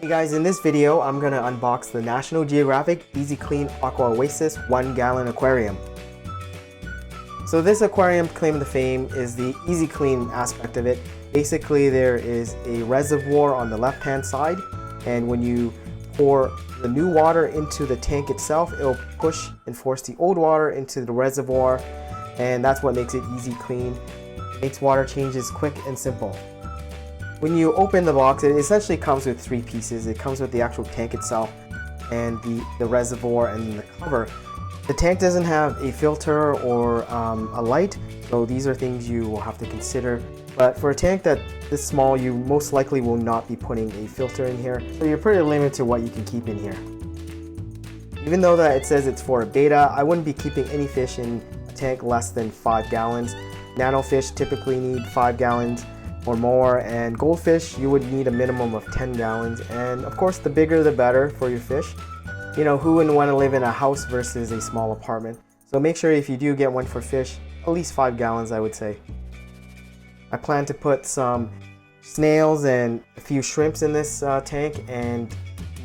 Hey guys, in this video I'm going to unbox the National Geographic Easy Clean Aqua Oasis 1-gallon aquarium. So this aquarium claim to fame is the easy clean aspect of it. Basically there is a reservoir on the left hand side, and when you pour the new water into the tank itself, it'll push and force the old water into the reservoir, and that's what makes it easy clean. It makes water changes quick and simple. When you open the box, it essentially comes with three pieces. It comes with the actual tank itself and the reservoir and the cover. The tank doesn't have a filter or a light, so these are things you will have to consider. But for a tank that this small, you most likely will not be putting a filter in here, so you're pretty limited to what you can keep in here. Even though that it says it's for a beta, I wouldn't be keeping any fish in a tank less than 5 gallons. Nano fish typically need 5 gallons or more, and goldfish you would need a minimum of 10 gallons, and of course the bigger the better for your fish. You know, who wouldn't want to live in a house versus a small apartment? So make sure if you do get one for fish, at least 5 gallons I would say. I plan to put some snails and a few shrimps in this tank, and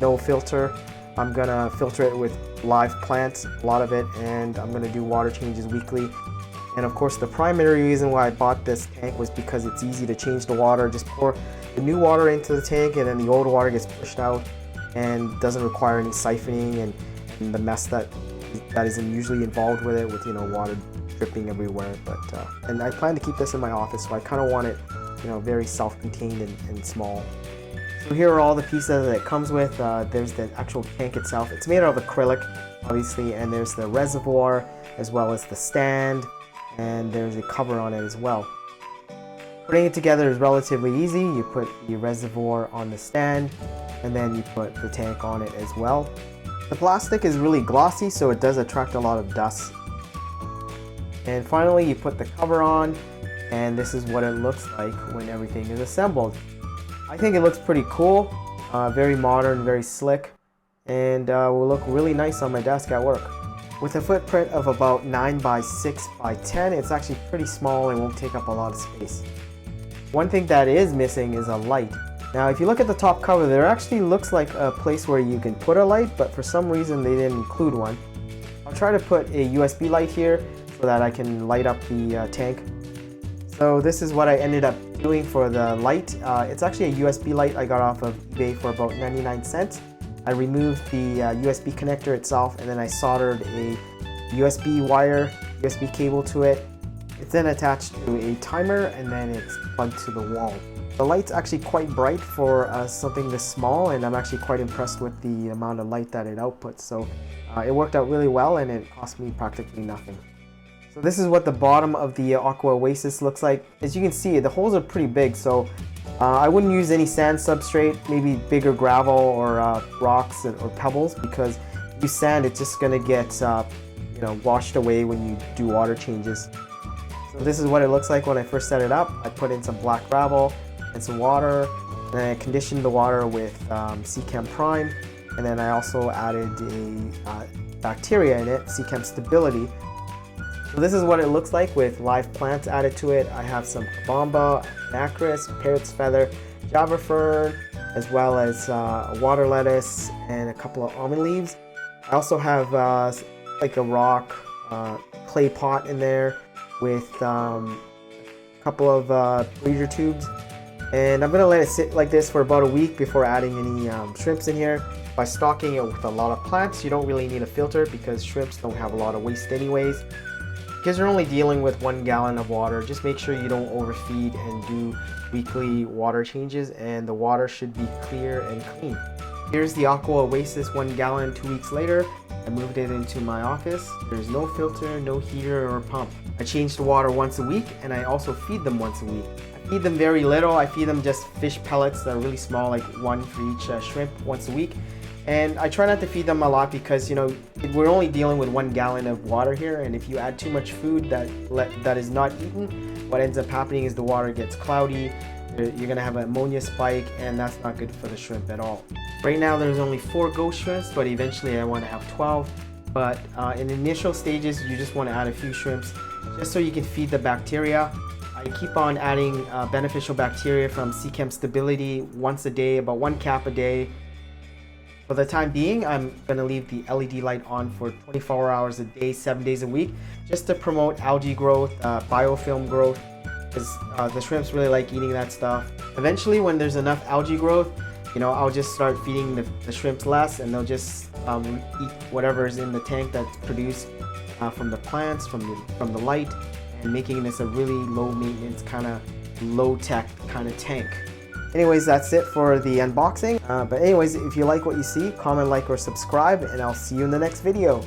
no filter. I'm gonna filter it with live plants, a lot of it, and I'm gonna do water changes weekly. And of course the primary reason why I bought this tank was because it's easy to change the water. Just pour the new water into the tank and then the old water gets pushed out, and doesn't require any siphoning and the mess that is usually involved with it, with, you know, water dripping everywhere. But and I plan to keep this in my office, so I kind of want it, you know, very self-contained and small. So here are all the pieces that it comes with. There's the actual tank itself. It's made out of acrylic obviously, and there's the reservoir as well as the stand, and there's a cover on it as well. Putting it together is relatively easy. You put the reservoir on the stand, and then you put the tank on it as well. The plastic is really glossy, so it does attract a lot of dust. And finally you put the cover on, and this is what it looks like when everything is assembled. I think it looks pretty cool, very modern, very slick, and will look really nice on my desk at work. With a footprint of about 9 by 6 by 10, it's actually pretty small and won't take up a lot of space. One thing that is missing is a light. Now if you look at the top cover, there actually looks like a place where you can put a light, but for some reason they didn't include one. I'll try to put a USB light here so that I can light up the tank. So this is what I ended up doing for the light. It's actually a USB light I got off of eBay for about 99 cents. I removed the USB connector itself, and then I soldered a USB cable to it. It's then attached to a timer, and then it's plugged to the wall. The light's actually quite bright for something this small, and I'm actually quite impressed with the amount of light that it outputs. So it worked out really well, and it cost me practically nothing. So this is what the bottom of the Aqua Oasis looks like. As you can see, the holes are pretty big, so I wouldn't use any sand substrate, maybe bigger gravel or rocks or pebbles, because if you use sand, it's just gonna get you know, washed away when you do water changes. So this is what it looks like when I first set it up. I put in some black gravel and some water, and then I conditioned the water with Seachem Prime, and then I also added a bacteria in it, Seachem Stability. So this is what it looks like with live plants added to it. I have some kabamba, nacris, parrot's feather, java fern, as well as water lettuce and a couple of almond leaves. I also have like a rock clay pot in there with a couple of breeder tubes, and I'm gonna let it sit like this for about a week before adding any shrimps in here. By stocking it with a lot of plants, you don't really need a filter because shrimps don't have a lot of waste anyways. Because you're only dealing with 1 gallon of water, just make sure you don't overfeed and do weekly water changes, and the water should be clear and clean. Here's the Aqua Oasis 1 gallon 2 weeks later. I moved it into my office. There's no filter, no heater or pump. I change the water once a week, and I also feed them once a week. I feed them very little. I feed them just fish pellets that are really small, like 1 for each shrimp once a week. And I try not to feed them a lot because, you know, we're only dealing with 1 gallon of water here, and if you add too much food that is not eaten, what ends up happening is the water gets cloudy. You're gonna have an ammonia spike, and that's not good for the shrimp at all. Right now there's only 4 ghost shrimps, but eventually I want to have 12. But in initial stages, you just want to add a few shrimps just so you can feed the bacteria. I keep on adding beneficial bacteria from Seachem Stability once a day, about 1 cap a day. For the time being, I'm gonna leave the LED light on for 24 hours a day, 7 days a week, just to promote algae growth, biofilm growth, because the shrimps really like eating that stuff. Eventually, when there's enough algae growth, I'll just start feeding the shrimps less, and they'll just eat whatever is in the tank that's produced from the plants, from the light, and making this a really low maintenance, kind of low tech kind of tank. Anyways, that's it for the unboxing. But anyways, if you like what you see, comment, like, or subscribe, and I'll see you in the next video.